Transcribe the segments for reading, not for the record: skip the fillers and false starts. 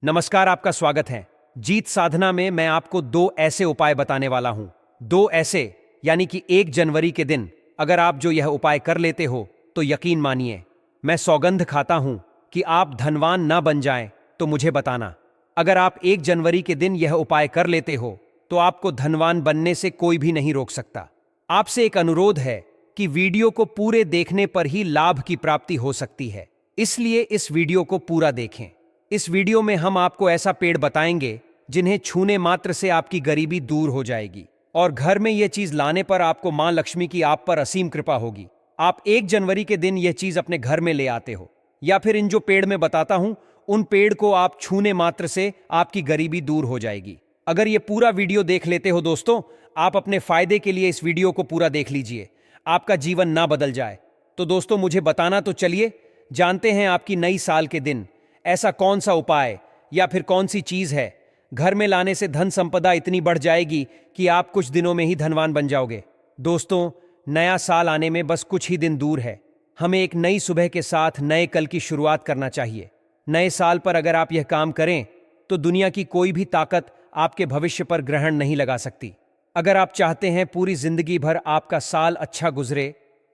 नमस्कार, आपका स्वागत है। जीत साधना में मैं आपको दो ऐसे उपाय बताने वाला हूं। दो ऐसे यानी कि 1 जनवरी के दिन अगर आप जो यह उपाय कर लेते हो तो यकीन मानिए, मैं सौगंध खाता हूं कि आप धनवान ना बन जाएं। तो मुझे बताना, अगर आप 1 जनवरी के दिन यह उपाय कर लेते हो तो आपको धनवान बनने से कोई भी नहीं रोक सकता। आपसे एक अनुरोध है कि वीडियो को पूरे देखने पर ही लाभ की प्राप्ति हो सकती है, इसलिए इस वीडियो को पूरा देखें। इस वीडियो में हम आपको ऐसा पेड़ बताएंगे जिन्हें छूने मात्र से आपकी गरीबी दूर हो जाएगी और घर में यह चीज लाने पर आपको मां लक्ष्मी की आप पर असीम कृपा होगी। आप 1 जनवरी के दिन यह चीज अपने घर में ले आते हो या फिर इन जो पेड़ में बताता हूं उन पेड़ को आप छूने मात्र से आपकी गरीबी दूर हो जाएगी। अगर यह पूरा वीडियो देख लेते हो दोस्तों, आप अपने फायदे के लिए इस वीडियो को पूरा देख लीजिए, आपका जीवन ना बदल जाए। तो दोस्तों मुझे बताना, तो चलिए जानते हैं आपकी नई साल के दिन ऐसा कौन सा उपाय या फिर कौन सी चीज है घर में लाने से धन संपदा इतनी बढ़ जाएगी कि आप कुछ दिनों में ही धनवान बन जाओगे। दोस्तों, नया साल आने में बस कुछ ही दिन दूर है। हमें एक नई सुबह के साथ नए कल की शुरुआत करना चाहिए। नए साल पर अगर आप यह काम करें तो दुनिया की कोई भी ताकत आपके भविष्य पर ग्रहण नहीं लगा सकती। अगर आप चाहते हैं पूरी जिंदगी भर आपका साल अच्छा गुजरे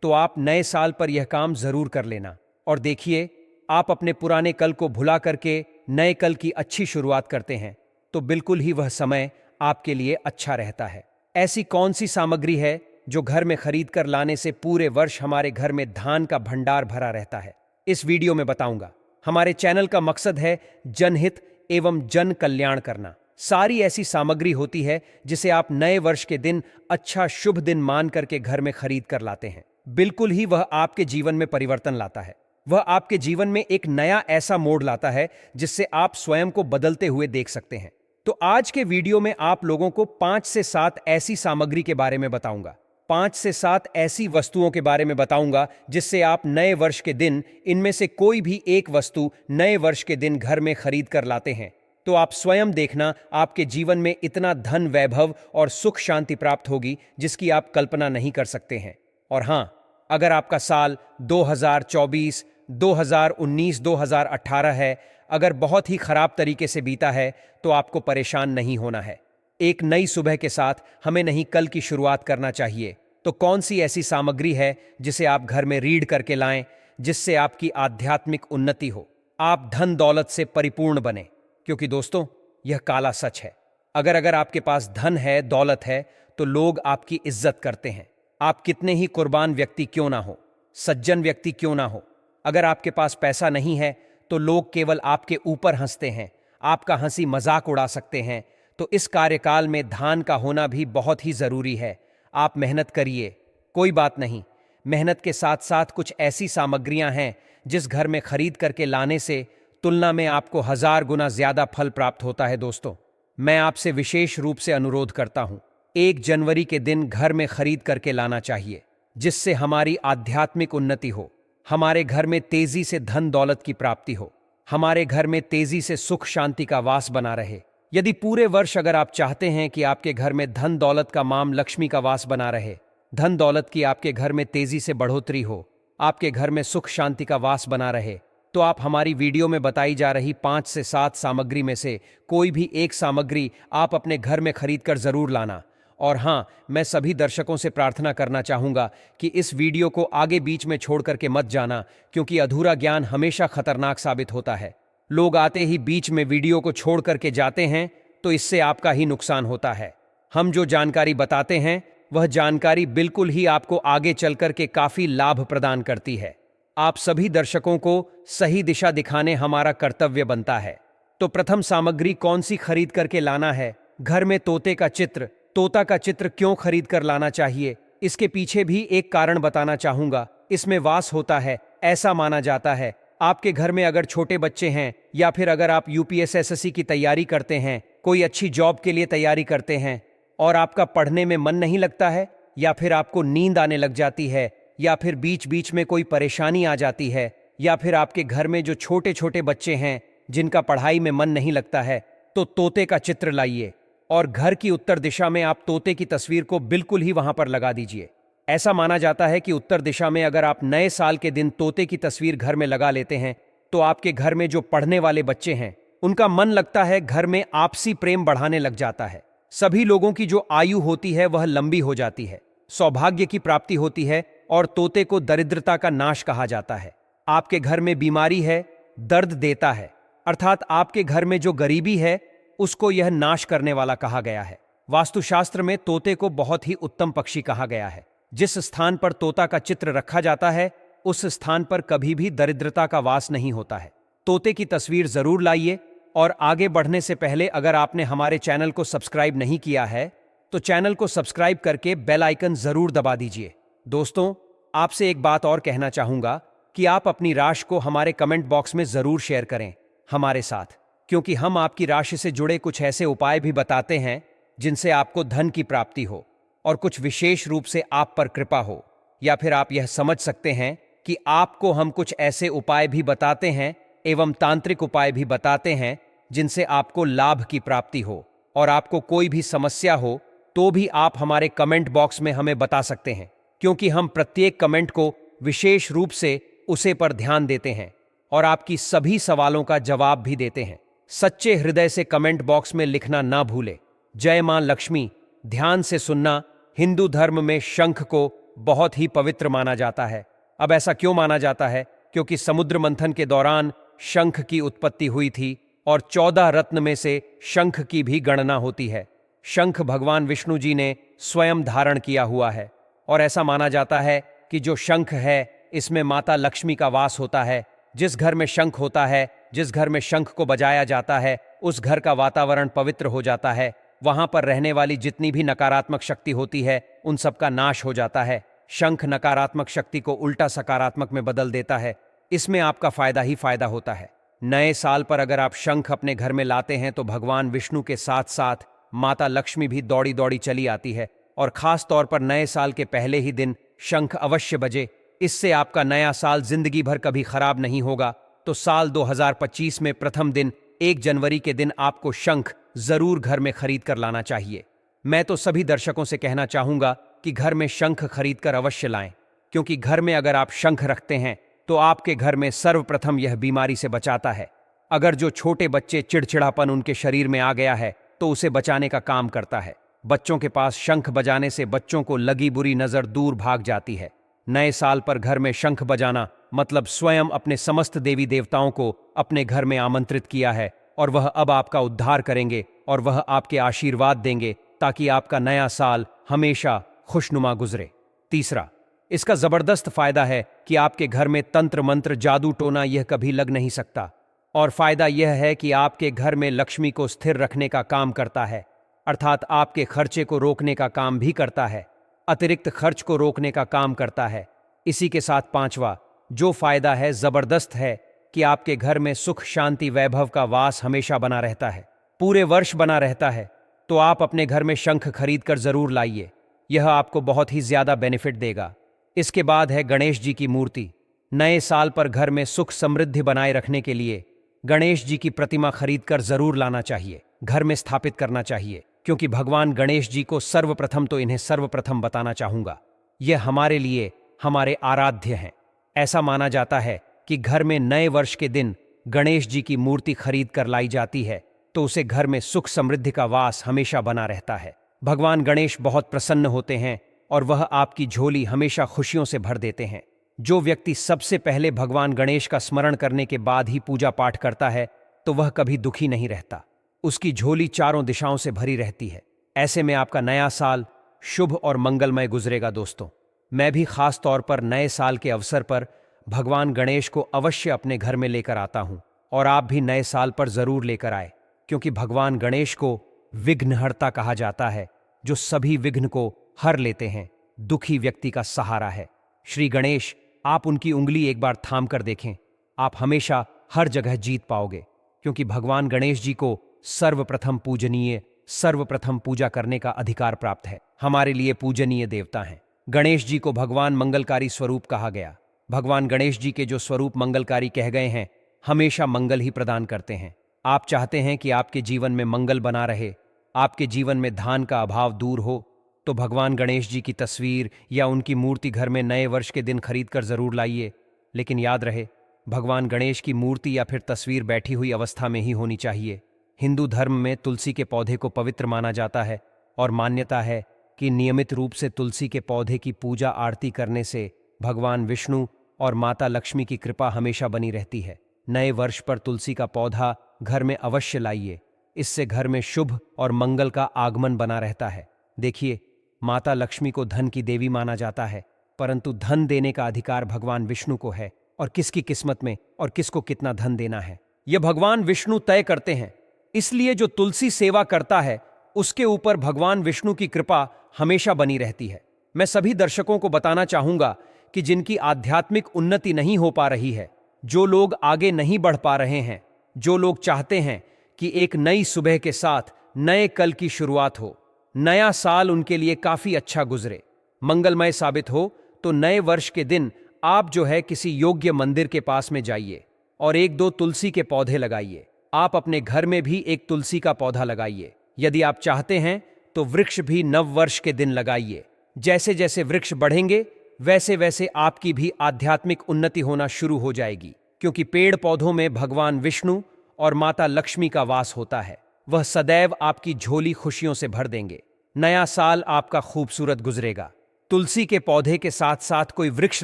तो आप नए साल पर यह काम जरूर कर लेना और देखिए, आप अपने पुराने कल को भुला करके नए कल की अच्छी शुरुआत करते हैं तो बिल्कुल ही वह समय आपके लिए अच्छा रहता है। ऐसी कौन सी सामग्री है जो घर में खरीद कर लाने से पूरे वर्ष हमारे घर में धान का भंडार भरा रहता है, इस वीडियो में बताऊंगा। हमारे चैनल का मकसद है जनहित एवं जन कल्याण करना। सारी ऐसी सामग्री होती है जिसे आप नए वर्ष के दिन अच्छा शुभ दिन मान करके घर में खरीद कर लाते हैं। बिल्कुल ही वह आपके जीवन में परिवर्तन लाता है। वह आपके जीवन में एक नया ऐसा मोड़ लाता है जिससे आप स्वयं को बदलते हुए देख सकते हैं। तो आज के वीडियो में आप लोगों को 5 से 7 ऐसी सामग्री के बारे में बताऊंगा, 5 से 7 ऐसी वस्तुओं के बारे में बताऊंगा जिससे आप नए वर्ष के दिन इनमें से कोई भी एक वस्तु नए वर्ष के दिन घर में खरीद कर लाते हैं तो आप स्वयं देखना, आपके जीवन में इतना धन वैभव और सुख शांति प्राप्त होगी जिसकी आप कल्पना नहीं कर सकते हैं। और हां, अगर आपका साल 2024, 2019, 2018 है, अगर बहुत ही खराब तरीके से बीता है तो आपको परेशान नहीं होना है। एक नई सुबह के साथ हमें नहीं कल की शुरुआत करना चाहिए। तो कौन सी ऐसी सामग्री है जिसे आप घर में रीड करके लाएं जिससे आपकी आध्यात्मिक उन्नति हो, आप धन दौलत से परिपूर्ण बने? क्योंकि दोस्तों, यह काला सच है। अगर आपके पास धन है, दौलत है तो लोग आपकी इज्जत करते हैं। आप कितने ही कुर्बान व्यक्ति क्यों ना हो, सज्जन व्यक्ति क्यों ना हो, अगर आपके पास पैसा नहीं है तो लोग केवल आपके ऊपर हंसते हैं, आपका हंसी मजाक उड़ा सकते हैं। तो इस कार्यकाल में दान का होना भी बहुत ही जरूरी है। आप मेहनत करिए, कोई बात नहीं, मेहनत के साथ साथ कुछ ऐसी सामग्रियां हैं जिस घर में खरीद करके लाने से तुलना में आपको 1000 गुना ज्यादा फल प्राप्त होता है। दोस्तों, मैं आपसे विशेष रूप से अनुरोध करता हूं, 1 जनवरी के दिन घर में खरीद करके लाना चाहिए जिससे हमारी आध्यात्मिक उन्नति हो, हमारे घर में तेजी से धन दौलत की प्राप्ति हो, हमारे घर में तेजी से सुख शांति का वास बना रहे। यदि पूरे वर्ष अगर आप चाहते हैं कि आपके घर में धन दौलत का माम लक्ष्मी का वास बना रहे, धन दौलत की आपके घर में तेजी से बढ़ोतरी हो, आपके घर में सुख शांति का वास बना रहे, तो आप हमारी वीडियो में बताई जा रही 5 से 7 सामग्री में से कोई भी एक सामग्री आप अपने घर में खरीद कर जरूर लाना। और हां, मैं सभी दर्शकों से प्रार्थना करना चाहूंगा कि इस वीडियो को आगे बीच में छोड़ करके मत जाना, क्योंकि अधूरा ज्ञान हमेशा खतरनाक साबित होता है। लोग आते ही बीच में वीडियो को छोड़ करके जाते हैं तो इससे आपका ही नुकसान होता है। हम जो जानकारी बताते हैं वह जानकारी बिल्कुल ही आपको आगे चल करके काफी लाभ प्रदान करती है। आप सभी दर्शकों को सही दिशा दिखाने हमारा कर्तव्य बनता है। तो प्रथम सामग्री कौन सी खरीद करके लाना है? घर में तोते का चित्र, तोता का चित्र क्यों खरीद कर लाना चाहिए, इसके पीछे भी एक कारण बताना चाहूंगा। इसमें वास होता है, ऐसा माना जाता है। आपके घर में अगर छोटे बच्चे हैं या फिर अगर आप यूपीएससी की तैयारी करते हैं, कोई अच्छी जॉब के लिए तैयारी करते हैं और आपका पढ़ने में मन नहीं लगता है, या फिर आपको नींद आने लग जाती है, या फिर बीच बीच में कोई परेशानी आ जाती है, या फिर आपके घर में जो छोटे छोटे बच्चे हैं जिनका पढ़ाई में मन नहीं लगता है, तो तोते का चित्र लाइए और घर की उत्तर दिशा में आप तोते की तस्वीर को बिल्कुल ही वहां पर लगा दीजिए। ऐसा माना जाता है कि उत्तर दिशा में अगर आप नए साल के दिन तोते की तस्वीर घर में लगा लेते हैं तो आपके घर में जो पढ़ने वाले बच्चे हैं उनका मन लगता है, घर में आपसी प्रेम बढ़ाने लग जाता है। सभी लोगों की जो आयु होती है वह लंबी हो जाती है, सौभाग्य की प्राप्ति होती है और तोते को दरिद्रता का नाश कहा जाता है। आपके घर में बीमारी है, दर्द देता है, अर्थात आपके घर में जो गरीबी है उसको यह नाश करने वाला कहा गया है। वास्तुशास्त्र में तोते को बहुत ही उत्तम पक्षी कहा गया है। जिस स्थान पर तोता का चित्र रखा जाता है उस स्थान पर कभी भी दरिद्रता का वास नहीं होता है। तोते की तस्वीर जरूर लाइए। और आगे बढ़ने से पहले अगर आपने हमारे चैनल को सब्सक्राइब नहीं किया है तो चैनल को सब्सक्राइब करके बेल आइकन जरूर दबा दीजिए। दोस्तों, आपसे एक बात और कहना चाहूंगा कि आप अपनी राशि को हमारे कमेंट बॉक्स में जरूर शेयर करें हमारे साथ, क्योंकि हम आपकी राशि से जुड़े कुछ ऐसे उपाय भी बताते हैं जिनसे आपको धन की प्राप्ति हो और कुछ विशेष रूप से आप पर कृपा हो। या फिर आप यह समझ सकते हैं कि आपको हम कुछ ऐसे उपाय भी बताते हैं एवं तांत्रिक उपाय भी बताते हैं जिनसे आपको लाभ की प्राप्ति हो और आपको कोई भी समस्या हो तो भी आप हमारे कमेंट बॉक्स में हमें बता सकते हैं, क्योंकि हम प्रत्येक कमेंट को विशेष रूप से उसे पर ध्यान देते हैं और आपकी सभी सवालों का जवाब भी देते हैं। सच्चे हृदय से कमेंट बॉक्स में लिखना ना भूले। जय मां लक्ष्मी। ध्यान से सुनना, हिंदू धर्म में शंख को बहुत ही पवित्र माना जाता है। अब ऐसा क्यों माना जाता है? क्योंकि समुद्र मंथन के दौरान शंख की उत्पत्ति हुई थी और 14 रत्न में से शंख की भी गणना होती है। शंख भगवान विष्णु जी ने स्वयं धारण किया हुआ है और ऐसा माना जाता है कि जो शंख है इसमें माता लक्ष्मी का वास होता है। जिस घर में शंख होता है, जिस घर में शंख को बजाया जाता है, उस घर का वातावरण पवित्र हो जाता है। वहां पर रहने वाली जितनी भी नकारात्मक शक्ति होती है उन सब का नाश हो जाता है। शंख नकारात्मक शक्ति को उल्टा सकारात्मक में बदल देता है। इसमें आपका फायदा ही फायदा होता है। नए साल पर अगर आप शंख अपने घर में लाते हैं तो भगवान विष्णु के साथ साथ माता लक्ष्मी भी दौड़ी दौड़ी चली आती है और खास तौर पर नए साल के पहले ही दिन शंख अवश्य बजे। इससे आपका नया साल जिंदगी भर कभी खराब नहीं होगा। तो साल 2025 में प्रथम दिन 1 जनवरी के दिन आपको शंख जरूर घर में खरीद कर लाना चाहिए। मैं तो सभी दर्शकों से कहना चाहूंगा कि घर में शंख खरीद कर अवश्य लाएं, क्योंकि घर में अगर आप शंख रखते हैं तो आपके घर में सर्वप्रथम यह बीमारी से बचाता है। अगर जो छोटे बच्चे चिड़चिड़ापन उनके शरीर में आ गया है तो उसे बचाने का काम करता है। बच्चों के पास शंख बजाने से बच्चों को लगी बुरी नजर दूर भाग जाती है। नए साल पर घर में शंख बजाना मतलब स्वयं अपने समस्त देवी देवताओं को अपने घर में आमंत्रित किया है और वह अब आपका उद्धार करेंगे और वह आपके आशीर्वाद देंगे ताकि आपका नया साल हमेशा खुशनुमा गुजरे। तीसरा, इसका जबरदस्त फायदा है कि आपके घर में तंत्र मंत्र जादू टोना यह कभी लग नहीं सकता। और फायदा यह है कि आपके घर में लक्ष्मी को स्थिर रखने का काम करता है, अर्थात आपके खर्चे को रोकने का काम भी करता है, अतिरिक्त खर्च को रोकने का काम करता है। इसी के साथ पांचवा जो फायदा है जबरदस्त है कि आपके घर में सुख शांति वैभव का वास हमेशा बना रहता है, पूरे वर्ष बना रहता है। तो आप अपने घर में शंख खरीद कर जरूर लाइए, यह आपको बहुत ही ज्यादा बेनिफिट देगा। इसके बाद है गणेश जी की मूर्ति। नए साल पर घर में सुख समृद्धि बनाए रखने के लिए गणेश जी की प्रतिमा खरीद कर जरूर लाना चाहिए, घर में स्थापित करना चाहिए, क्योंकि भगवान गणेश जी को सर्वप्रथम तो इन्हें सर्वप्रथम बताना चाहूंगा, यह हमारे लिए हमारे आराध्य हैं। ऐसा माना जाता है कि घर में नए वर्ष के दिन गणेश जी की मूर्ति खरीद कर लाई जाती है तो उसे घर में सुख समृद्धि का वास हमेशा बना रहता है। भगवान गणेश बहुत प्रसन्न होते हैं और वह आपकी झोली हमेशा खुशियों से भर देते हैं। जो व्यक्ति सबसे पहले भगवान गणेश का स्मरण करने के बाद ही पूजा पाठ करता है तो वह कभी दुखी नहीं रहता, उसकी झोली चारों दिशाओं से भरी रहती है। ऐसे में आपका नया साल शुभ और मंगलमय गुजरेगा। दोस्तों, मैं भी खास तौर पर नए साल के अवसर पर भगवान गणेश को अवश्य अपने घर में लेकर आता हूं और आप भी नए साल पर जरूर लेकर आए, क्योंकि भगवान गणेश को विघ्नहर्ता कहा जाता है, जो सभी विघ्न को हर लेते हैं, दुखी व्यक्ति का सहारा है। श्री गणेश, आप उनकी उंगली एक बार थाम कर देखें, आप हमेशा हर जगह जीत पाओगे, क्योंकि भगवान गणेश जी को सर्वप्रथम पूजनीय, सर्वप्रथम पूजा करने का अधिकार प्राप्त है। हमारे लिए पूजनीय देवता हैं। गणेश जी को भगवान मंगलकारी स्वरूप कहा गया। भगवान गणेश जी के जो स्वरूप मंगलकारी कह गए हैं, हमेशा मंगल ही प्रदान करते हैं। आप चाहते हैं कि आपके जीवन में मंगल बना रहे, आपके जीवन में धान का अभाव दूर हो, तो भगवान गणेश जी की तस्वीर या उनकी मूर्ति घर में नए वर्ष के दिन खरीद कर जरूर लाइए। लेकिन याद रहे, भगवान गणेश की मूर्ति या फिर तस्वीर बैठी हुई अवस्था में ही होनी चाहिए। हिंदू धर्म में तुलसी के पौधे को पवित्र माना जाता है और मान्यता है कि नियमित रूप से तुलसी के पौधे की पूजा आरती करने से भगवान विष्णु और माता लक्ष्मी की कृपा हमेशा बनी रहती है। नए वर्ष पर तुलसी का पौधा घर में अवश्य लाइए, इससे घर में शुभ और मंगल का आगमन बना रहता है। देखिए, माता लक्ष्मी को धन की देवी माना जाता है, परंतु धन देने का अधिकार भगवान विष्णु को है और किसकी किस्मत में और किसको कितना धन देना है यह भगवान विष्णु तय करते हैं। इसलिए जो तुलसी सेवा करता है उसके ऊपर भगवान विष्णु की कृपा हमेशा बनी रहती है। मैं सभी दर्शकों को बताना चाहूंगा कि जिनकी आध्यात्मिक उन्नति नहीं हो पा रही है, जो लोग आगे नहीं बढ़ पा रहे हैं, जो लोग चाहते हैं कि एक नई सुबह के साथ नए कल की शुरुआत हो, नया साल उनके लिए काफी अच्छा गुजरे, मंगलमय साबित हो, तो नए वर्ष के दिन आप जो है किसी योग्य मंदिर के पास में जाइए और एक दो तुलसी के पौधे लगाइए। आप अपने घर में भी एक तुलसी का पौधा लगाइए। यदि आप चाहते हैं तो वृक्ष भी नव वर्ष के दिन लगाइए। जैसे जैसे वृक्ष बढ़ेंगे वैसे वैसे आपकी भी आध्यात्मिक उन्नति होना शुरू हो जाएगी, क्योंकि पेड़ पौधों में भगवान विष्णु और माता लक्ष्मी का वास होता है। वह सदैव आपकी झोली खुशियों से भर देंगे। नया साल आपका खूबसूरत गुजरेगा। तुलसी के पौधे के साथ साथ कोई वृक्ष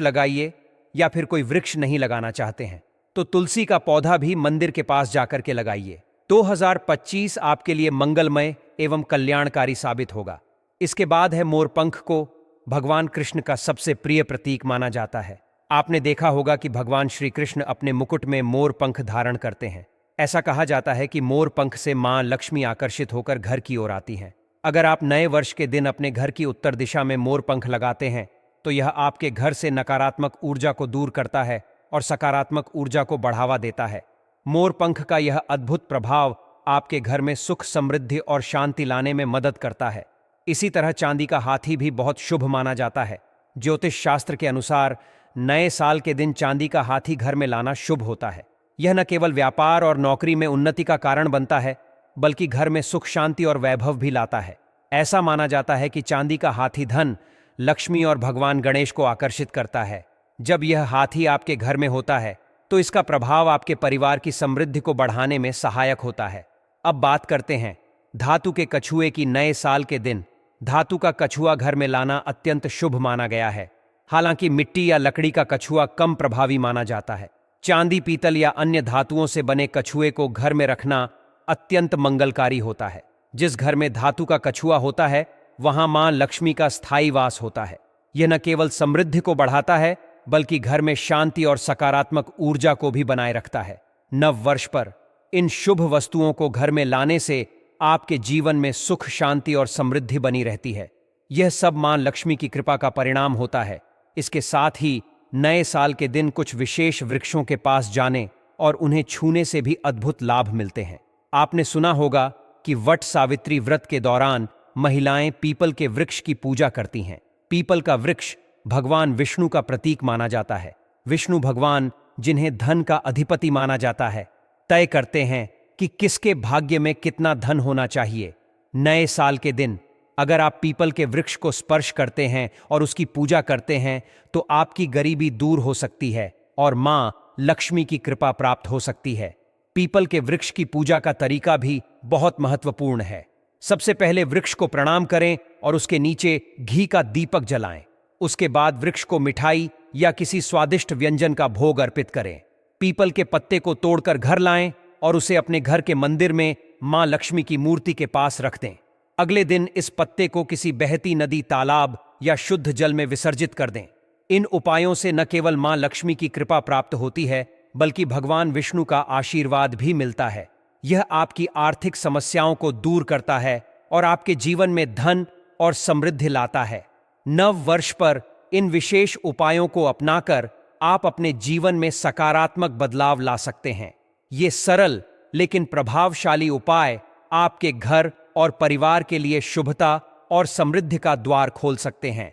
लगाइए, या फिर कोई वृक्ष नहीं लगाना चाहते हैं तो तुलसी का पौधा भी मंदिर के पास जाकर के लगाइए। 2025 आपके लिए मंगलमय एवं कल्याणकारी साबित होगा। इसके बाद है मोरपंख को भगवान कृष्ण का सबसे प्रिय प्रतीक माना जाता है। आपने देखा होगा कि भगवान श्री कृष्ण अपने मुकुट में मोर पंख धारण करते हैं। ऐसा कहा जाता है कि मोर पंख से मां लक्ष्मी आकर्षित होकर घर की ओर आती हैं। अगर आप नए वर्ष के दिन अपने घर की उत्तर दिशा में मोर पंख लगाते हैं तो यह आपके घर से नकारात्मक ऊर्जा को दूर करता है और सकारात्मक ऊर्जा को बढ़ावा देता है। मोर पंख का यह अद्भुत प्रभाव आपके घर में सुख, समृद्धि और शांति लाने में मदद करता है। इसी तरह चांदी का हाथी भी बहुत शुभ माना जाता है। ज्योतिष शास्त्र के अनुसार नए साल के दिन चांदी का हाथी घर में लाना शुभ होता है। यह न केवल व्यापार और नौकरी में उन्नति का कारण बनता है, बल्कि घर में सुख, शांति और वैभव भी लाता है। ऐसा माना जाता है कि चांदी का हाथी धन, लक्ष्मी और भगवान गणेश को आकर्षित करता है। जब यह हाथी आपके घर में होता है तो इसका प्रभाव आपके परिवार की समृद्धि को बढ़ाने में सहायक होता है। अब बात करते हैं धातु के कछुए की। नए साल के दिन धातु का कछुआ घर में लाना अत्यंत शुभ माना गया है। हालांकि मिट्टी या लकड़ी का कछुआ कम प्रभावी माना जाता है। चांदी, पीतल या अन्य धातुओं से बने कछुए को घर में रखना अत्यंत मंगलकारी होता है। जिस घर में धातु का कछुआ होता है वहां मां लक्ष्मी का स्थायी वास होता है। यह न केवल समृद्धि को बढ़ाता है बल्कि घर में शांति और सकारात्मक ऊर्जा को भी बनाए रखता है। नव वर्ष पर इन शुभ वस्तुओं को घर में लाने से आपके जीवन में सुख, शांति और समृद्धि बनी रहती है। यह सब मां लक्ष्मी की कृपा का परिणाम होता है। इसके साथ ही नए साल के दिन कुछ विशेष वृक्षों के पास जाने और उन्हें छूने से भी अद्भुत लाभ मिलते हैं। आपने सुना होगा कि वट सावित्री व्रत के दौरान महिलाएं पीपल के वृक्ष की पूजा करती हैं। पीपल का वृक्ष भगवान विष्णु का प्रतीक माना जाता है। विष्णु भगवान, जिन्हें धन का अधिपति माना जाता है, तय करते हैं कि किसके भाग्य में कितना धन होना चाहिए। नए साल के दिन अगर आप पीपल के वृक्ष को स्पर्श करते हैं और उसकी पूजा करते हैं तो आपकी गरीबी दूर हो सकती है और मां लक्ष्मी की कृपा प्राप्त हो सकती है। पीपल के वृक्ष की पूजा का तरीका भी बहुत महत्वपूर्ण है। सबसे पहले वृक्ष को प्रणाम करें और उसके नीचे घी का दीपक जलाएं। उसके बाद वृक्ष को मिठाई या किसी स्वादिष्ट व्यंजन का भोग अर्पित करें। पीपल के पत्ते को तोड़कर घर लाएं और उसे अपने घर के मंदिर में मां लक्ष्मी की मूर्ति के पास रख दें। अगले दिन इस पत्ते को किसी बहती नदी, तालाब या शुद्ध जल में विसर्जित कर दें। इन उपायों से न केवल मां लक्ष्मी की कृपा प्राप्त होती है बल्कि भगवान विष्णु का आशीर्वाद भी मिलता है। यह आपकी आर्थिक समस्याओं को दूर करता है और आपके जीवन में धन और समृद्धि लाता है। नव वर्ष पर इन विशेष उपायों को अपनाकर आप अपने जीवन में सकारात्मक बदलाव ला सकते हैं। ये सरल लेकिन प्रभावशाली उपाय आपके घर और परिवार के लिए शुभता और समृद्धि का द्वार खोल सकते हैं।